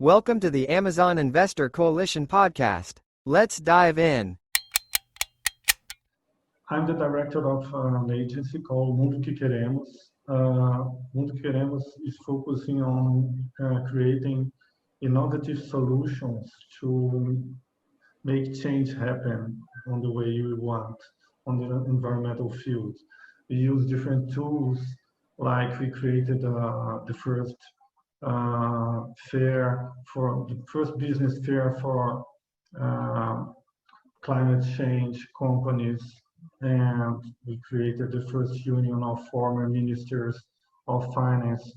Welcome to the Amazon Investor Coalition podcast. Let's dive in. I'm the director of an agency called Mundo que Queremos. Mundo que Queremos is focusing on creating innovative solutions to make change happen on the way we want on the environmental field. We use different tools, like we created the first business fair for climate change companies, and we created the first union of former ministers of finance,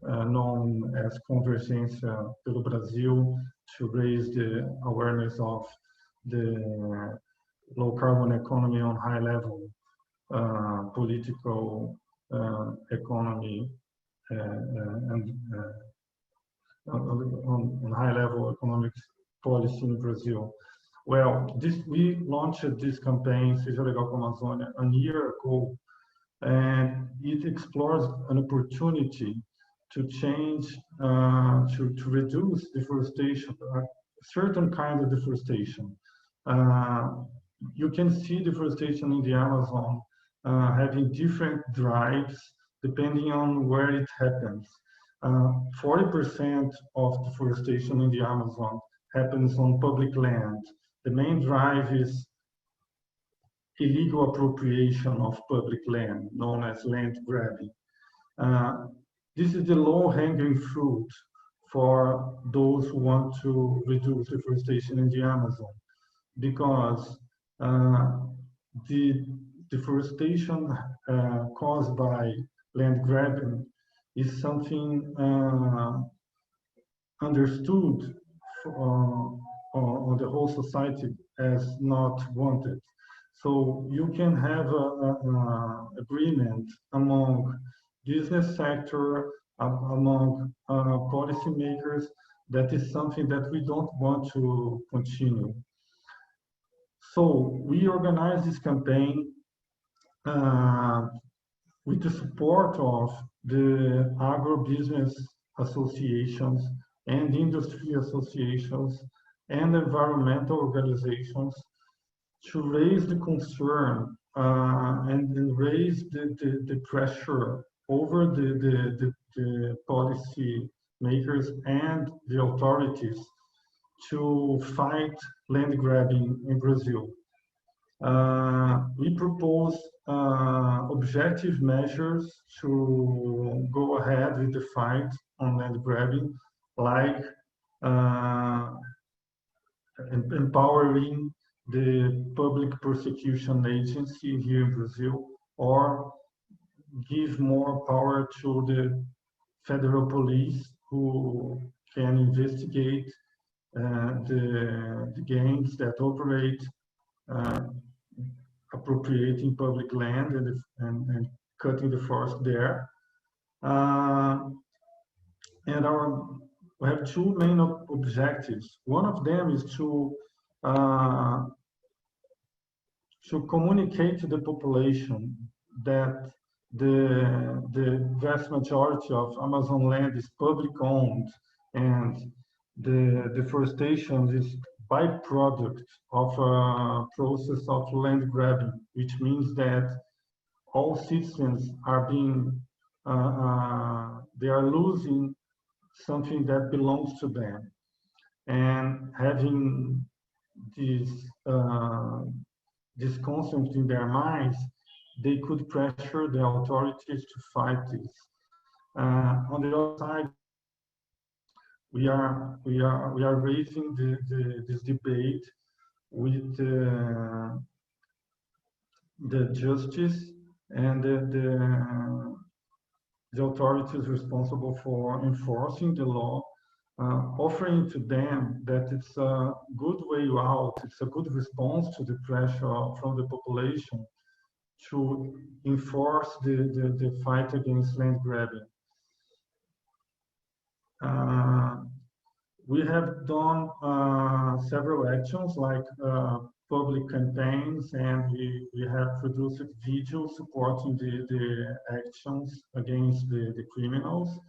known as Convergência pelo Brasil, to raise the awareness of the low carbon economy on high level, political economy, and on high level economic policy in Brazil. Well, we launched this campaign, Seja Legal com a Amazônia, a year ago, and it explores an opportunity to change, to reduce deforestation, certain kind of deforestation. You can see deforestation in the Amazon having different drives depending on where it happens. 40% of deforestation in the Amazon happens on public land. The main drive is illegal appropriation of public land, known as land grabbing. This is the low-hanging fruit for those who want to reduce deforestation in the Amazon, because the deforestation caused by land grabbing is something understood on the whole society as not wanted. So you can have an agreement among business sector, among policymakers, that is something that we don't want to continue. So we organized this campaign with the support of the agribusiness associations and industry associations and environmental organizations to raise the concern and raise the pressure over the policy makers and the authorities to fight land grabbing in Brazil. We propose objective measures to go ahead with the fight on land grabbing, like empowering the public prosecution agency here in Brazil, or give more power to the federal police, who can investigate the gangs that operate appropriating public land and cutting the forest there. And we have two main objectives. One of them is to communicate to the population that the vast majority of Amazon land is public owned, and the deforestation is byproduct of a process of land grabbing, which means that all citizens are they are losing something that belongs to them, and having this concept in their minds, they could pressure the authorities to fight this. On the other side, we are raising this debate with the justice and the authorities responsible for enforcing the law, offering to them that it's a good way out, it's a good response to the pressure from the population to enforce the fight against land grabbing. We have done several actions, like public campaigns, and we have produced videos supporting the actions against the criminals.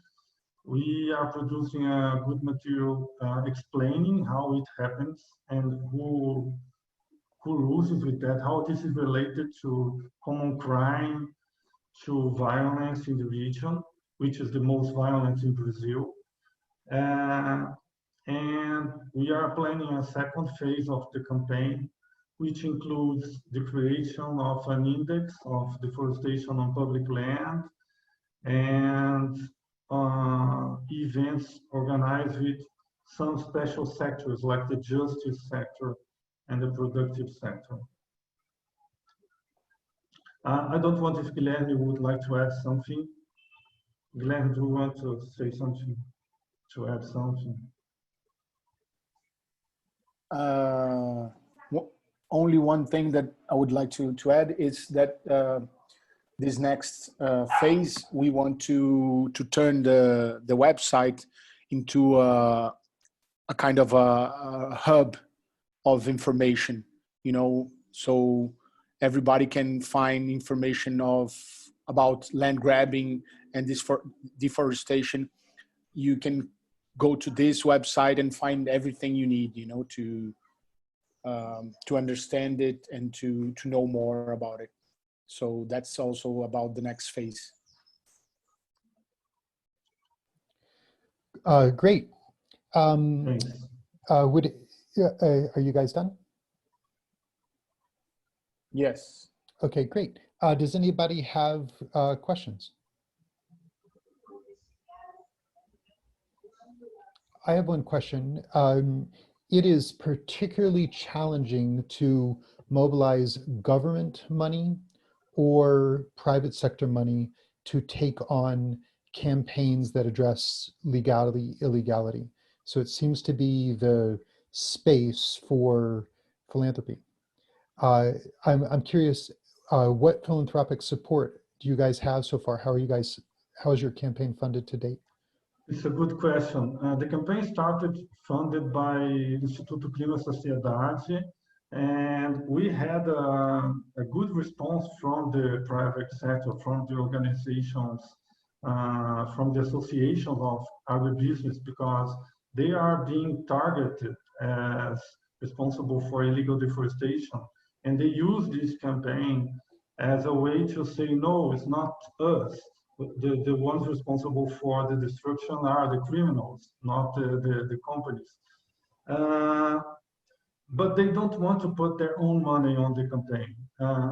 We are producing a good material explaining how it happens and who loses with that, how this is related to common crime, to violence in the region, which is the most violent in Brazil. Uh, and we are planning a second phase of the campaign, which includes the creation of an index of deforestation on public land and events organized with some special sectors like the justice sector and the productive sector. I don't want if Guilherme would like to add something. Guilherme, do you want to say something, to add something? Only one thing that I would like to add is that this next phase, we want to turn the website into a kind of a hub of information, you know, so everybody can find information about land grabbing and this for deforestation. You can go to this website and find everything you need, you know, to understand it and to know more about it. So that's also about the next phase. Great. Are you guys done? Yes. Okay, great. Does anybody have questions? I have one question. It is particularly challenging to mobilize government money or private sector money to take on campaigns that address legality, illegality. So it seems to be the space for philanthropy. I'm curious, what philanthropic support do you guys have so far? How is your campaign funded to date? It's a good question. The campaign started funded by Instituto Clima Sociedade, and we had a good response from the private sector, from the organizations, from the associations of agribusiness, because they are being targeted as responsible for illegal deforestation. And they use this campaign as a way to say, no, it's not us. The ones responsible for the destruction are the criminals, not the companies. But they don't want to put their own money on the campaign,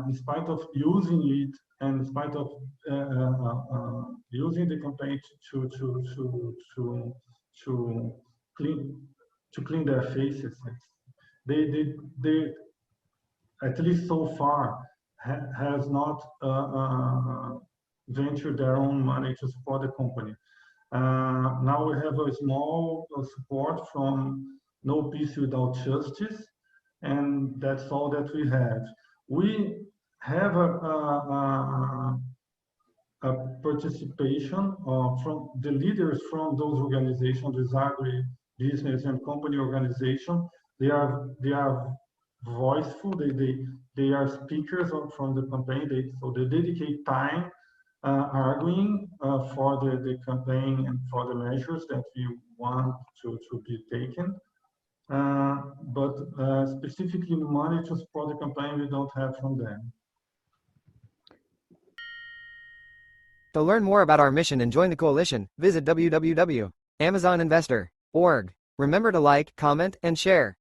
in spite of using it, and in spite of using the campaign to clean their faces. They at least so far has not ventured their own money to support the company. Now we have a small support from No Peace Without Justice, and that's all that we have. We have a participation from the leaders from those organizations, this agri-business and company organization. They are voiceful. They are speakers from the campaign. So they dedicate time arguing for the campaign and for the measures that we want to be taken. But specifically money to support the campaign, we don't have from them. To learn more about our mission and join the coalition, visit www.amazoninvestor.org. Remember to like, comment, and share.